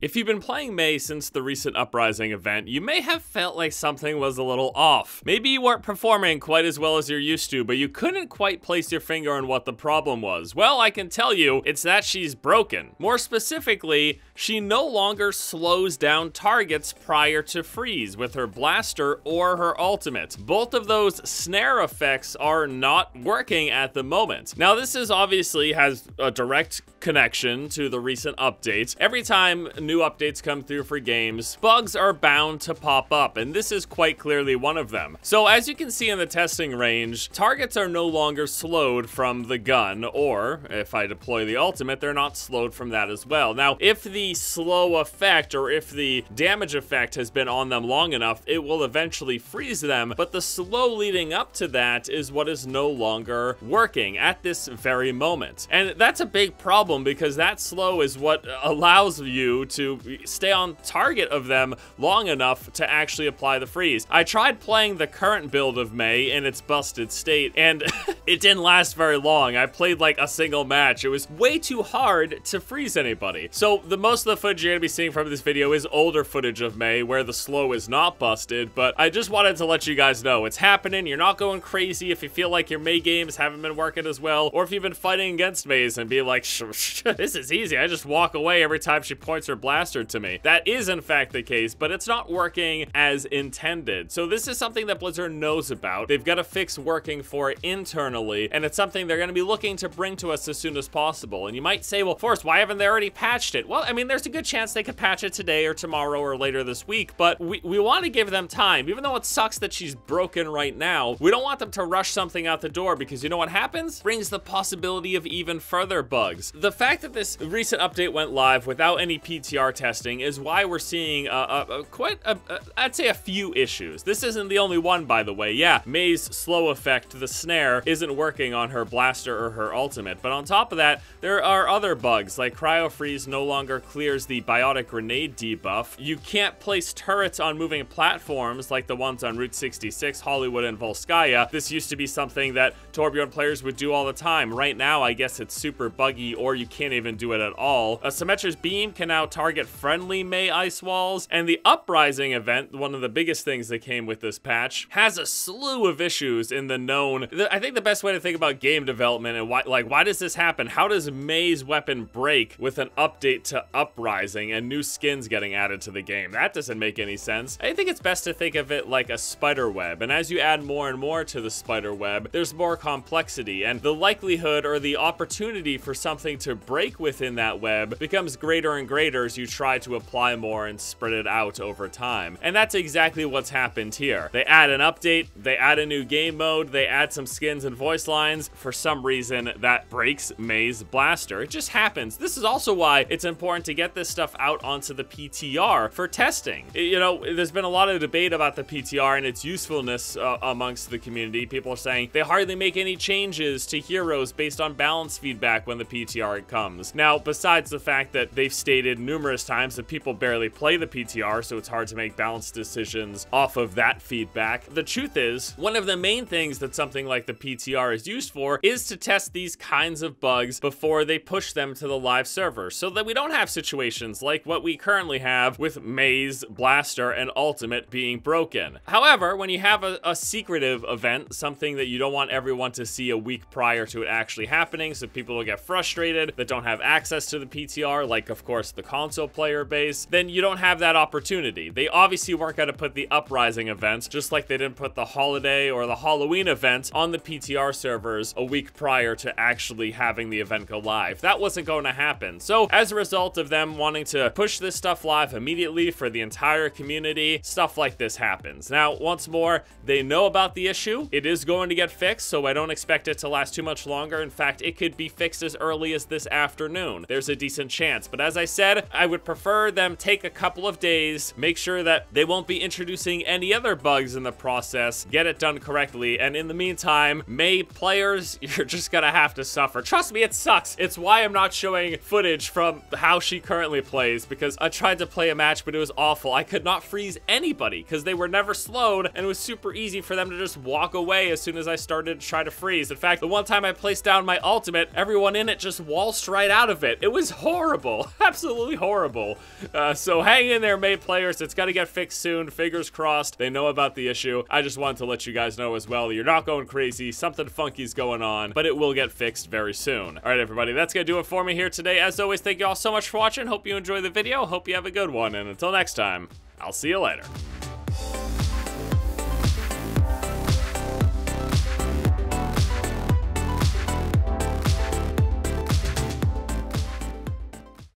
If you've been playing Mei since the recent Uprising event, you may have felt like something was a little off. Maybe you weren't performing quite as well as you're used to, but you couldn't quite place your finger on what the problem was. Well, I can tell you, it's that she's broken. More specifically, she no longer slows down targets prior to freeze with her blaster or her ultimate. Both of those snare effects are not working at the moment. Now, this obviously has a direct connection to the recent updates. Every time new updates come through for games, bugs are bound to pop up, and this is quite clearly one of them. So as you can see in the testing range, targets are no longer slowed from the gun, or if I deploy the ultimate, they're not slowed from that as well. Now, if the slow effect or if the damage effect has been on them long enough, it will eventually freeze them, but the slow leading up to that is what is no longer working at this very moment. And that's a big problem because that slow is what allows you to stay on target of them long enough to actually apply the freeze. I tried playing the current build of Mei in its busted state, and it didn't last very long. I played like a single match. It was way too hard to freeze anybody. So the most of the footage you're gonna be seeing from this video is older footage of Mei where the slow is not busted, but I just wanted to let you guys know it's happening. You're not going crazy if you feel like your Mei games haven't been working as well, or if you've been fighting against Mei's and be like, this is easy. I just walk away every time she points her blaster to me. That is in fact the case, but it's not working as intended. So this is something that Blizzard knows about. They've got a fix working for it internally, and it's something they're going to be looking to bring to us as soon as possible. And you might say, well, Forrest, why haven't they already patched it? Well, I mean, there's a good chance they could patch it today or tomorrow or later this week, but we want to give them time. Even though it sucks that she's broken right now, we don't want them to rush something out the door, because you know what happens? Brings the possibility of even further bugs. The fact that this recent update went live without any PTR testing is why we're seeing I'd say a few issues. This isn't the only one, by the way. Yeah, Mei's slow effect, the snare, isn't working on her blaster or her ultimate, but on top of that, there are other bugs, like Cryo Freeze no longer clears the Biotic Grenade debuff. You can't place turrets on moving platforms like the ones on Route 66, Hollywood, and Volskaya. This used to be something that Torbjorn players would do all the time. Right now, I guess it's super buggy, or you can't even do it at all. Symmetra's Beam can now target friendly Mei ice walls, and the Uprising event, one of the biggest things that came with this patch, has a slew of issues in the known. I think the best way to think about game development and why does this happen? How does Mei's weapon break with an update to Uprising and new skins getting added to the game? That doesn't make any sense. I think it's best to think of it like a spider web, and as you add more and more to the spider web, there's more complexity, and the likelihood or the opportunity for something to break within that web becomes greater and greater as you try to apply more and spread it out over time. And that's exactly what's happened here. They add an update, they add a new game mode, they add some skins and voice lines. For some reason, that breaks Mei's blaster. It just happens. This is also why it's important to get this stuff out onto the PTR for testing. You know, there's been a lot of debate about the PTR and its usefulness amongst the community. People are saying they hardly make any changes to heroes based on balance feedback when the PTR comes. Now, besides the fact that they've stated numerous times that people barely play the PTR, so it's hard to make balanced decisions off of that feedback, the truth is, one of the main things that something like the PTR is used for is to test these kinds of bugs before they push them to the live server, so that we don't have situations like what we currently have with Mei's blaster and ultimate being broken. However, when you have a secretive event, something that you don't want everyone to see a week prior to it actually happening, so people will get frustrated that don't have access to the PTR, like of course the console player base, then you don't have that opportunity. They obviously weren't going to put the Uprising event, just like they didn't put the holiday or the Halloween event on the PTR servers a week prior to actually having the event go live. That wasn't going to happen. So as a result of them wanting to push this stuff live immediately for the entire community, stuff like this happens. Now, once more, they know about the issue. It is going to get fixed, so I don't expect it to last too much longer. In fact, it could be fixed as early as this afternoon. There's a decent chance. But as I said, I would prefer them take a couple of days, make sure that they won't be introducing any other bugs in the process, get it done correctly, and in the meantime, Mei players, you're just gonna have to suffer. Trust me, it sucks. It's why I'm not showing footage from how she currently plays, because I tried to play a match, but it was awful. I could not freeze anybody because they were never slowed, and it was super easy for them to just walk away as soon as I started to try to freeze. In fact, the one time I placed down my ultimate, everyone in it just wall waltzed right out of it. It was horrible. Absolutely horrible. So hang in there, Mei players. It's got to get fixed soon. Fingers crossed they know about the issue. I just wanted to let you guys know as well. You're not going crazy. Something funky's going on, but it will get fixed very soon. All right, everybody, that's going to do it for me here today. As always, thank you all so much for watching. Hope you enjoy the video. Hope you have a good one. And until next time, I'll see you later.